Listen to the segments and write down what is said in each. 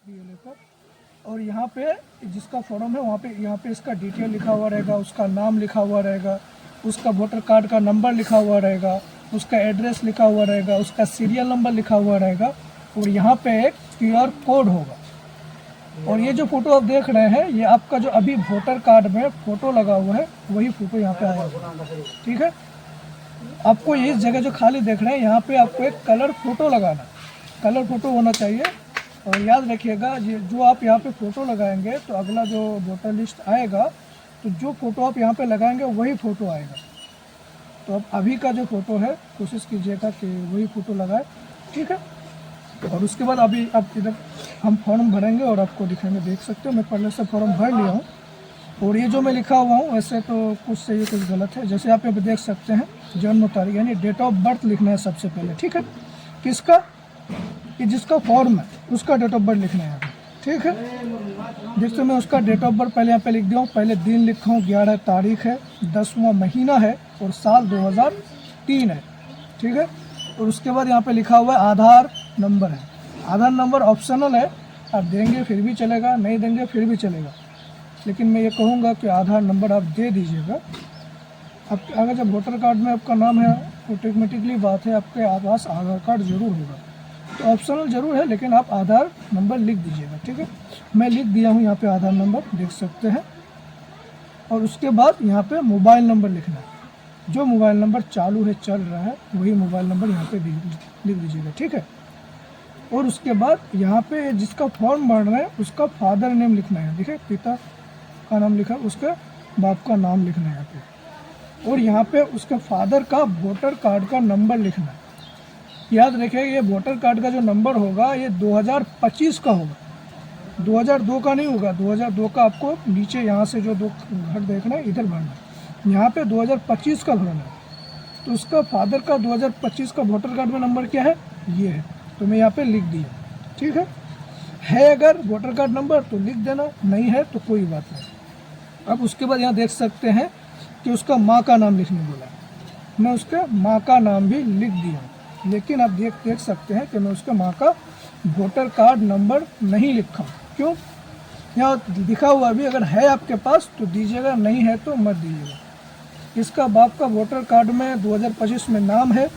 ये लेकर, और यहाँ पे जिसका फॉर्म है वहाँ पे यहाँ पे इसका डिटेल लिखा हुआ रहेगा, उसका नाम लिखा हुआ रहेगा, उसका वोटर कार्ड का नंबर लिखा हुआ रहेगा, उसका एड्रेस लिखा हुआ रहेगा, उसका सीरियल नंबर लिखा हुआ रहेगा, और यहाँ पे एक QR कोड होगा। और ये जो फ़ोटो आप देख रहे हैं ये आपका जो अभी वोटर कार्ड में फ़ोटो लगा हुआ है वही फ़ोटो यहाँ पे आएगा। ठीक है, आपको इस जगह जो खाली देख रहे हैं यहाँ पे आपको एक कलर फ़ोटो लगाना, कलर फ़ोटो होना चाहिए। और याद रखिएगा ये जो आप यहाँ पे फ़ोटो लगाएंगे तो अगला जो वोटर लिस्ट आएगा तो जो फ़ोटो आप यहाँ पे लगाएंगे वही फ़ोटो आएगा। तो अब अभी का जो फ़ोटो है कोशिश कीजिएगा कि वही फ़ोटो लगाए। ठीक है, और उसके बाद अभी आप इधर हम फॉर्म भरेंगे और आपको दिखाएंगे। देख सकते हो मैं पहले से फॉर्म भर लिया हूँ, और ये जो मैं लिखा हुआ हूँ वैसे तो कुछ सही कुछ गलत है। जैसे आप यहाँ पे देख सकते हैं जन्म तारीख यानी डेट ऑफ बर्थ लिखना है सबसे पहले। ठीक है, किसका कि जिसका फॉर्म है उसका डेट ऑफ बर्थ लिखना है यहाँ पे। ठीक है, जिससे मैं उसका डेट ऑफ बर्थ पहले यहाँ पे लिख दिया हूँ। पहले दिन लिखा हूँ 11 तारीख है, 10वां महीना है और साल 2003 है। ठीक है, और उसके बाद यहाँ पे लिखा हुआ है आधार नंबर है। आधार नंबर ऑप्शनल है, आप देंगे फिर भी चलेगा, नहीं देंगे फिर भी चलेगा, लेकिन मैं ये कहूँगा कि आधार नंबर आप दे दीजिएगा। आप अगर जब वोटर कार्ड में आपका नाम है ऑटोमेटिकली बात है आपके पास आधार कार्ड जरूर होगा, तो ऑप्शनल जरूर है लेकिन आप आधार नंबर लिख दीजिएगा। ठीक है, मैं लिख दिया हूँ यहाँ पे आधार नंबर, देख सकते हैं। और उसके बाद यहाँ पे मोबाइल नंबर लिखना है, जो मोबाइल नंबर चालू है चल रहा है वही मोबाइल नंबर यहाँ पे लिख दीजिएगा। ठीक है, और उसके बाद यहाँ पे जिसका फॉर्म भर रहा है उसका फादर नेम लिखना है। देखिए पिता का नाम लिखा, उसका बाप का नाम लिखना है यहाँ पे, और यहाँ पे उसके फादर का वोटर कार्ड का नंबर लिखना है। याद रखिए ये वोटर कार्ड का जो नंबर होगा ये 2025 का होगा, 2002 का नहीं होगा। 2002 का आपको नीचे यहाँ से जो दो घर देखना है इधर भरना है, यहाँ पे 2025 का भरना है। तो उसका फादर का 2025 का वोटर कार्ड में नंबर क्या है, ये है, तो मैं यहाँ पे लिख दिया। ठीक है अगर वोटर कार्ड नंबर तो लिख देना, नहीं है तो कोई बात नहीं। अब उसके बाद यहाँ देख सकते हैं कि उसका माँ का नाम लिखने बोला, मैं उसका माँ का नाम भी लिख दिया, लेकिन आप देख सकते हैं कि मैं उसके माँ का वोटर कार्ड नंबर नहीं लिखा। क्यों, यहाँ लिखा हुआ भी अगर है आपके पास तो दीजिएगा, नहीं है तो मत दीजिएगा। इसका बाप का वोटर कार्ड में 2025 में नाम है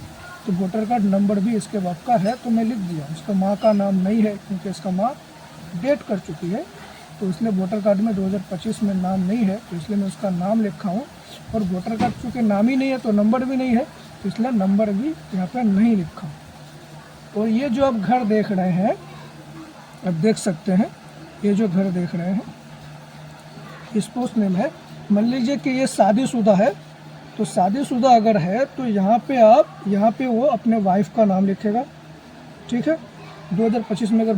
तो वोटर कार्ड नंबर भी इसके बाप का है, तो मैं लिख दिया। इसका माँ का नाम नहीं है क्योंकि इसका माँ डेट कर चुकी है, तो इसलिए वोटर कार्ड में 2025 में नाम नहीं है, तो इसलिए मैं उसका नाम लिखा हूँ। और वोटर कार्ड चूँकि नाम ही नहीं है तो नंबर भी नहीं है, तो इसलिए नंबर भी यहाँ पर नहीं लिखा। और ये जो आप घर देख रहे हैं, आप देख सकते हैं ये जो घर देख रहे हैं स्पोर्ट्स नेम है। मान लीजिए कि ये शादीशुदा है, तो शादीशुदा अगर है तो यहाँ पे वो अपने वाइफ का नाम लिखेगा। ठीक है, 2025 में अगर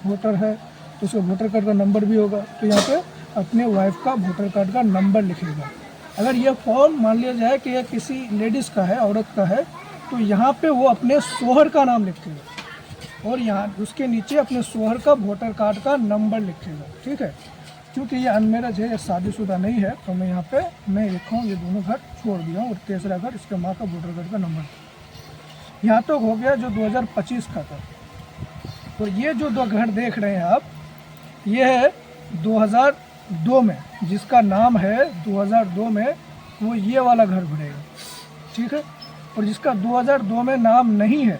वोटर है तो उसका वोटर कार्ड का नंबर भी होगा, तो यहाँ पे अपने वाइफ का वोटर कार्ड का नंबर लिखेगा। अगर ये फॉर्म मान लिया जाए कि यह किसी लेडीज़ का है, औरत का है, तो यहाँ पे वो अपने शोहर का नाम लिखेगा और यहाँ उसके नीचे अपने शोहर का वोटर कार्ड का नंबर लिखेगा। ठीक है, क्योंकि ये अनमैरिज है, ये शादीशुदा नहीं है, तो मैं यहाँ पे नहीं लिखा हूँ, ये दोनों घर छोड़ दिया हूँ। और तीसरा घर इसके माँ का वोटर कार्ड का नंबर। यहाँ तो हो गया जो 2025 का था। तो ये जो दो घर देख रहे हैं आप, ये है 2002 में, जिसका नाम है 2002 में, वो ये वाला घर भरेगा। ठीक है, और जिसका 2002 में नाम नहीं है,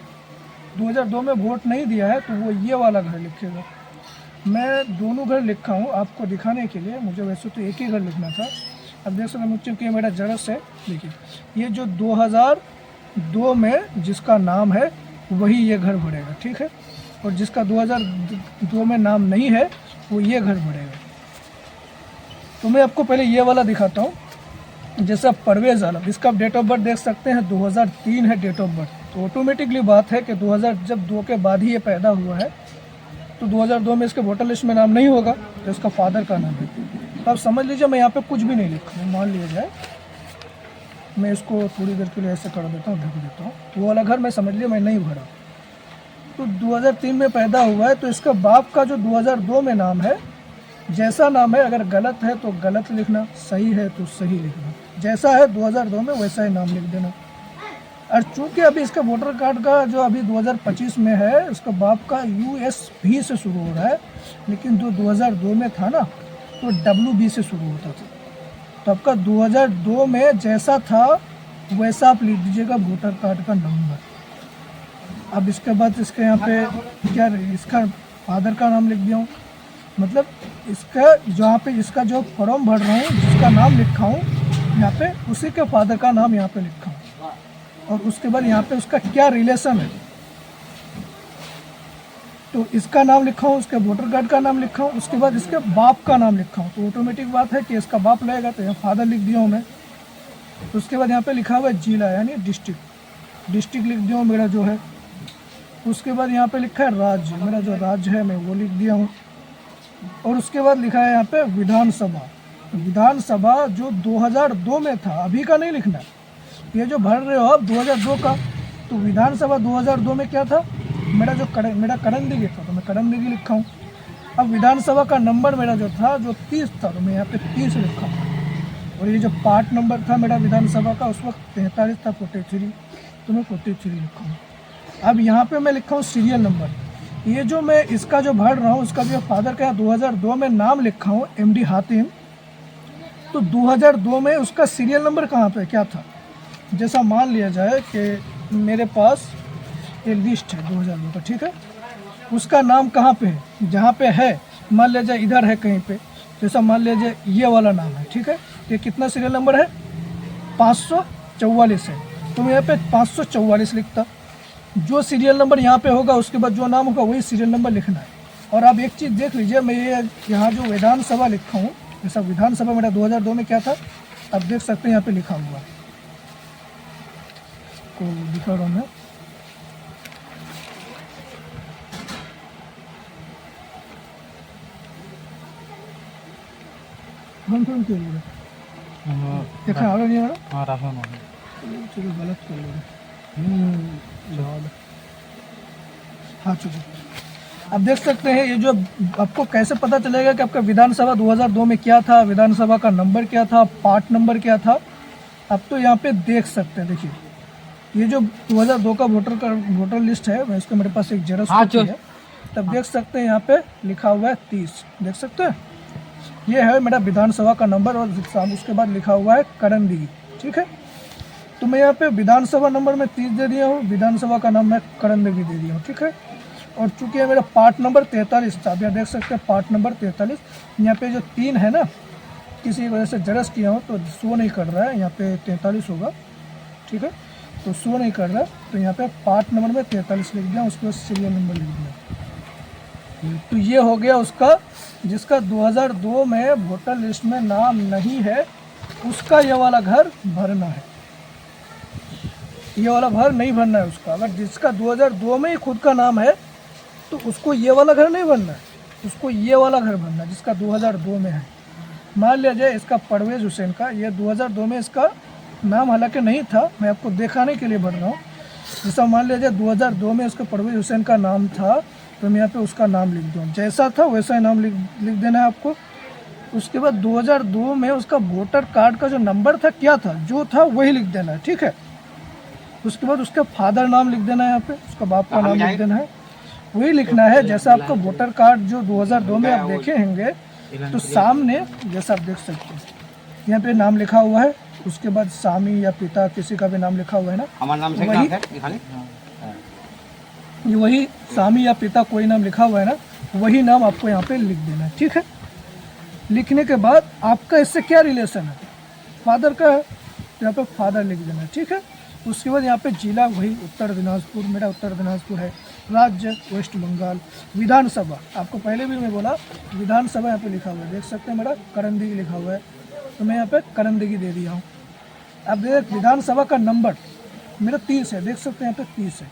2002 में वोट नहीं दिया है, तो वो ये वाला घर लिखेगा। मैं दोनों घर लिखा हूँ आपको दिखाने के लिए, मुझे वैसे तो एक ही घर लिखना था। अब देख सकते हैं क्योंकि मेरा जरस है। देखिए ये जो 2002 में जिसका नाम है वही ये घर भरेगा। ठीक है, और जिसका 2002 में नाम नहीं है वो ये घर भरेगा। तो मैं आपको पहले ये वाला दिखाता हूँ। जैसे अब परवेज़ आलम, इसका आप डेट ऑफ बर्थ देख सकते हैं 2003 है डेट ऑफ बर्थ, तो ऑटोमेटिकली बात है कि 2002 के बाद ही ये पैदा हुआ है, तो 2002 में इसके वोटर लिस्ट में नाम नहीं होगा, तो इसका फादर का नाम है। तो आप समझ लीजिए मैं यहाँ पे कुछ भी नहीं लिखा हूँ। मान लिया जाए मैं इसको थोड़ी देर के लिए ऐसे कर देता हूँ, ढक देता हूँ, वो वाला घर मैं समझ लिया मैं नहीं भरा। तो 2003 में पैदा हुआ है, तो इसका बाप का जो 2002 में नाम है, जैसा नाम है, अगर गलत है तो गलत लिखना, सही है तो सही लिखना। जैसा है 2002 में वैसा ही नाम लिख देना। और चूँकि अभी इसका वोटर कार्ड का जो अभी 2025 में है, उसका बाप का USB से शुरू हो रहा है, लेकिन जो 2002 में था ना तो WB से शुरू होता था। तो आपका 2002 में जैसा था वैसा आप लिख दीजिएगा वोटर कार्ड का नंबर। अब इसके बाद इसके यहाँ पे क्या, इसका फादर का नाम लिख दिया हूँ, मतलब इसका जहाँ पे इसका जो फॉर्म भर रहा हूँ जिसका नाम लिखा हूँ यहाँ पे उसी के फादर का नाम यहाँ पे लिखा हूँ। और उसके बाद यहाँ पे उसका क्या रिलेशन है तो इसका नाम लिखा हूँ, उसके वोटर कार्ड का नाम लिखा हूँ, उसके बाद इसके बाप का नाम लिखा हूँ। तो ऑटोमेटिक बात है कि इसका बाप लगेगा, तो यहाँ फादर लिख दिया हूँ मैं। तो उसके बाद यहाँ पे लिखा हुआ है जिला यानी डिस्ट्रिक्ट लिख दिया हूँ मेरा जो है। उसके बाद यहाँ पे लिखा है राज्य, मेरा जो राज्य है मैं वो लिख दिया हूँ। और उसके बाद लिखा है यहाँ पे विधानसभा जो 2002 में था, अभी का नहीं लिखना। ये जो भर रहे हो आप 2002 का, तो विधानसभा 2002 में क्या था, मेरा करणदीगी था, तो मैं करणदीगी लिखा हूँ। अब विधानसभा का नंबर मेरा जो था जो 30 था, तो मैं यहाँ पे 30 लिखा हूँ। और ये जो पार्ट नंबर था मेरा विधानसभा का उस वक्त 43 था, 43, तो मैं 43 लिखा हूँ। अब यहाँ पे मैं लिखा हूँ सीरियल नंबर। ये जो मैं इसका जो भर रहा हूँ उसका जो फादर का 2002 में नाम लिखा हूँ MD हातिम, तो 2002 में उसका सीरियल नंबर कहाँ पे क्या था। जैसा मान लिया जाए कि मेरे पास ये लिस्ट है 2002 का, ठीक है, उसका नाम कहाँ पे है, जहाँ पे है मान लिया जाए इधर है कहीं पे, जैसा मान लिया जाए ये वाला नाम है, ठीक है। ये कितना सीरियल नंबर है, 544 है, तो मैं यहाँ पे 544 लिखता। जो सीरियल नंबर यहाँ पे होगा उसके बाद जो नाम होगा वही सीरियल नंबर लिखना है। और आप एक चीज़ देख लीजिए, मैं ये यहाँ जो विधानसभा लिखा हूँ, जैसा विधानसभा मेरा 2002 में क्या था, आप देख सकते हैं यहाँ पे लिखा हुआ है, तो दिखा रहा हूँ मैं। देखा आ रहा नहीं आ रहा, चलो गलत कर लो। हाँ चलो, अब देख सकते हैं ये जो आपको कैसे पता चलेगा कि आपका विधानसभा 2002 में क्या था, विधानसभा का नंबर क्या था, पार्ट नंबर क्या था। अब तो यहाँ पे देख सकते हैं, देखिए ये जो 2002 का वोटर लिस्ट है, मैं इसका मेरे पास एक जेरॉक्स कॉपी है, तब देख सकते हैं यहाँ पे लिखा हुआ है 30, देख सकते हैं ये है मेरा विधानसभा का नंबर। और उसके बाद लिखा हुआ है करणदीगी, ठीक है। तो मैं यहाँ पे विधानसभा नंबर में 30 दे दिया हूँ, विधानसभा का नाम मैं करणदीगी दे दिया हूँ, ठीक है। और चूँकि ये मेरा पार्ट नंबर 43 था, आप यहाँ देख सकते हैं पार्ट नंबर 43, यहाँ पे जो 3 है ना, किसी वजह से जरस किया हूँ तो शो नहीं कर रहा है, यहाँ पे 43 होगा, ठीक है, तो शो नहीं कर रहा, तो यहाँ पे पार्ट नंबर में 43 लिख दिया, उसके बाद सीरियल नंबर लिख दिया। तो ये हो गया उसका, जिसका 2002 में वोटर लिस्ट में नाम नहीं है, उसका ये वाला घर भरना है, ये वाला घर नहीं भरना है उसका। अगर जिसका 2002 में ही खुद का नाम है तो उसको ये वाला घर नहीं भरना है, उसको ये वाला घर भरना है जिसका 2002 में है। मान लिया जाए इसका परवेज़ हुसैन का, ये 2002 में इसका नाम हालांकि नहीं था, मैं आपको दिखाने के लिए भर रहा हूँ। जैसा मान लिया जाए 2002 में इसका परवेज़ हुसैन का नाम था, तो मैं यहाँ पे उसका नाम लिख दूँ, जैसा था वैसा ही नाम लिख देना है आपको। उसके बाद 2002 में उसका वोटर कार्ड का जो नंबर था क्या था, जो था वही लिख देना है, ठीक है। उसके बाद उसका फादर नाम लिख देना है, यहाँ पे उसका बाप का नाम लिख देना है, वही लिखना है जैसा आपका वोटर कार्ड जो 2002 में आप देखे होंगे, तो सामने जैसा आप देख सकते हैं यहाँ पे नाम लिखा हुआ है, उसके बाद स्वामी या पिता किसी का भी नाम लिखा हुआ है ना, हमारा नाम वही वही स्वामी या पिता कोई नाम लिखा हुआ है ना, वही नाम आपको यहाँ पे लिख देना है, ठीक है। लिखने के बाद आपका इससे क्या रिलेशन है, फादर का है, तो यहाँ पे फादर लिख देना है, ठीक है। उसके बाद यहाँ पे जिला वही उत्तर दिनाजपुर, मेरा उत्तर दिनाजपुर है, राज्य वेस्ट बंगाल, विधानसभा आपको पहले भी मैं बोला विधानसभा यहाँ पे लिखा हुआ है, देख सकते हैं मेरा करणदीगी लिखा हुआ है, तो मैं यहाँ पे करणदीगी दे दिया हूँ। अब देख विधानसभा का नंबर मेरा 30 है, देख सकते हैं यहाँ पे 30 है।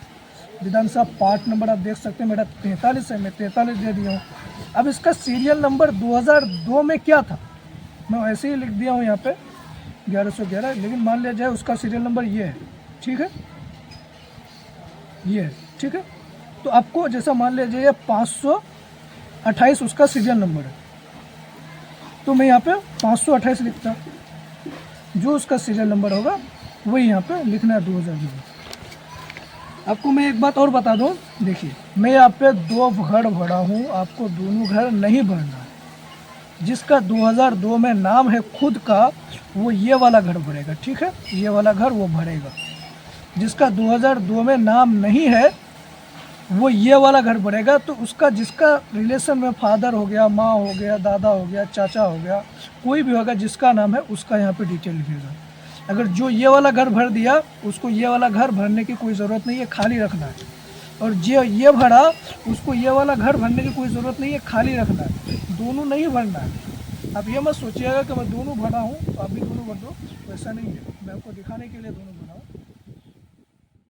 विधानसभा पार्ट नंबर आप देख सकते हैं मेरा 43 है, मैं 43 दे दिया हूँ। अब इसका सीरियल नंबर 2002 में क्या था, मैं वैसे ही लिख दिया हूँ यहाँ पे 1111, लेकिन मान लिया जाए उसका सीरियल नंबर ये है, ठीक है, ये है, ठीक है। तो आपको जैसा मान लिया जाए 528 उसका सीरियल नंबर है, तो मैं यहाँ पे 528 लिखता, जो उसका सीरियल नंबर होगा वही यहाँ पे लिखना है 2002। आपको मैं एक बात और बता दूं, देखिए मैं यहाँ पे 2 घर भरा हूँ, आपको दोनों घर नहीं भरना है। जिसका 2002 में नाम है खुद का, वो ये वाला घर भरेगा, ठीक है, ये वाला घर वो भरेगा। जिसका 2002 में नाम नहीं है वो ये वाला घर भरेगा। तो उसका जिसका रिलेशन में फादर हो गया, माँ हो गया, दादा हो गया, चाचा हो गया, कोई भी होगा जिसका नाम है उसका यहाँ पे डिटेल लिखेगा। अगर जो ये वाला घर भर दिया उसको ये वाला घर भरने की कोई ज़रूरत नहीं है, खाली रखना है। और जो ये भरा उसको ये वाला घर भरने की कोई ज़रूरत नहीं है, खाली रखना है, दोनों नहीं भरना है। आप ये मत सोचिएगा कि मैं दोनों भरा हूँ तो आप भी दोनों भर दो, वैसा नहीं है। मैं आपको दिखाने के लिए दोनों भरा।